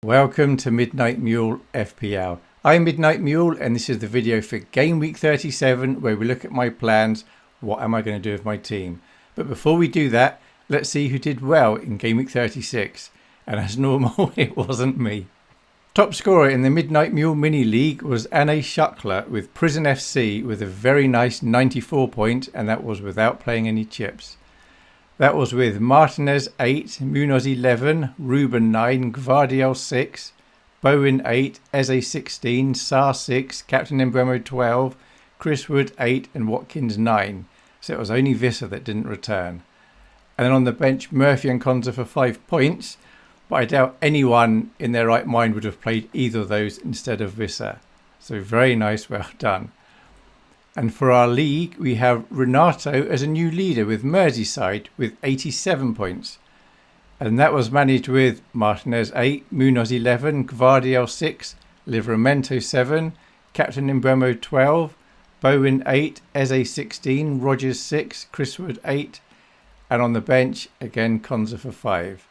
Welcome to Midnight Mule FPL. I'm Midnight Mule and this is the video for Game Week 37 where we look at my plans. What am I going to do with my team? But before we do that, let's see who did well in Game Week 36. And as normal, it wasn't me. Top scorer in the Midnight Mule Mini-league was Anne Shuckler with Prison FC with a very nice 94 points, and that was without playing any chips. That was with Martinez 8, Munoz 11, Ruben 9, Gvardiol 6, Bowen 8, Eze 16, Sar 6, Captain Embremo 12, Chris Wood 8 and Watkins 9. So it was only Visser that didn't return. And then on the bench, Murphy and Konza for 5 points. But I doubt anyone in their right mind would have played either of those instead of Visser. So very nice, well done. And for our league, we have Renato as a new leader with Merseyside with 87 points. And that was managed with Martinez 8, Munoz 11, Gvardiol 6, Livramento 7, Captain Embremo 12, Bowen 8, Eze 16, Rogers 6, Chris Wood 8. And on the bench, again, Konza for 5.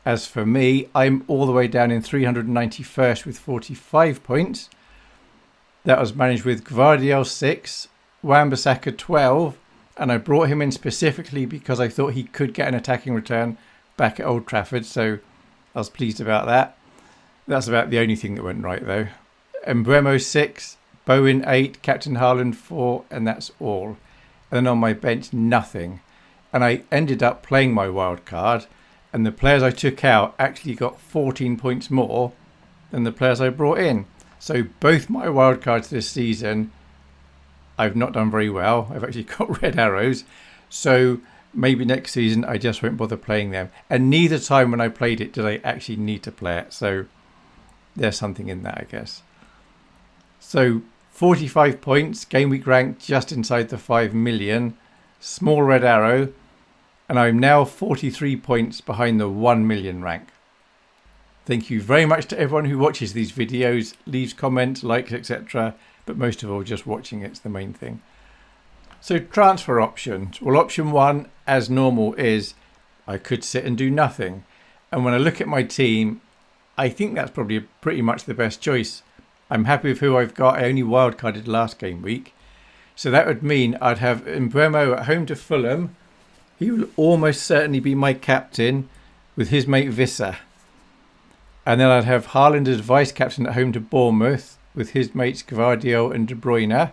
As for me, I'm all the way down in 391st with 45 points. That was managed with Gvardiol 6, Wan-Bissaka 12, and I brought him in specifically because I thought he could get an attacking return back at Old Trafford, so I was pleased about that. That's about the only thing that went right though. Embremo 6, Bowen 8, Captain Haaland 4, and that's all. And then on my bench, nothing. And I ended up playing my wild card, and the players I took out actually got 14 points more than the players I brought in. So both my wildcards this season, I've not done very well. I've actually got red arrows. So maybe next season I just won't bother playing them. And neither time when I played it did I actually need to play it. So there's something in that, I guess. So 45 points, game week rank just inside the 5 million. Small red arrow. And I'm now 43 points behind the 1 million rank. Thank you very much to everyone who watches these videos, leaves comments, likes, etc. But most of all, just watching it's the main thing. So transfer options. Well, option 1, as normal, is I could sit and do nothing. And when I look at my team, I think that's probably pretty much the best choice. I'm happy with who I've got. I only wildcarded last game week. So that would mean I'd have Embremo at home to Fulham. He will almost certainly be my captain with his mate Visser. And then I'd have Haaland as vice captain at home to Bournemouth with his mates Gvardiol and De Bruyne.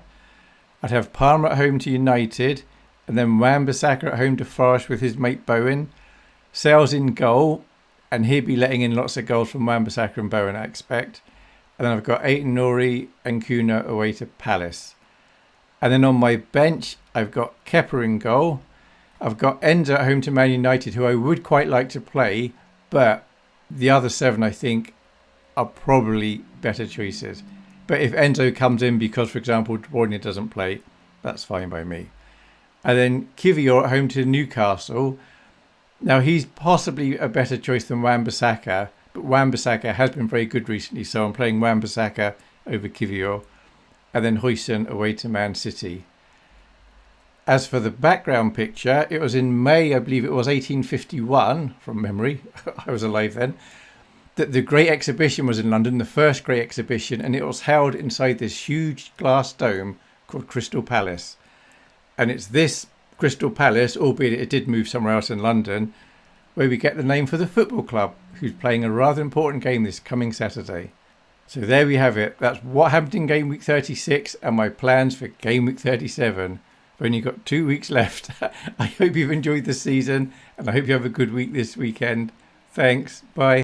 I'd have Palmer at home to United, and then Wan-Bissaka at home to Forest with his mate Bowen. Sales in goal, and he'd be letting in lots of goals from Wan-Bissaka and Bowen, I expect. And then I've got Aiton Nouri and Kuna away to Palace. And then on my bench, I've got Kepa in goal. I've got Enzo at home to Man United, who I would quite like to play, but the other 7, I think, are probably better choices. But if Enzo comes in because, for example, De Bruyne doesn't play, that's fine by me. And then Kivior at home to Newcastle. Now, he's possibly a better choice than Wan-Bissaka, but Wan-Bissaka has been very good recently, so I'm playing Wan-Bissaka over Kivior. And then Huijsen away to Man City. As for the background picture, it was in May, I believe it was 1851, from memory, I was alive then, that the Great Exhibition was in London, the first Great Exhibition, and it was held inside this huge glass dome called Crystal Palace. And it's this Crystal Palace, albeit it did move somewhere else in London, where we get the name for the football club, who's playing a rather important game this coming Saturday. So there we have it. That's what happened in Game Week 36 and my plans for Game Week 37. I've only got 2 weeks left. I hope you've enjoyed the season and I hope you have a good week this weekend. Thanks. Bye.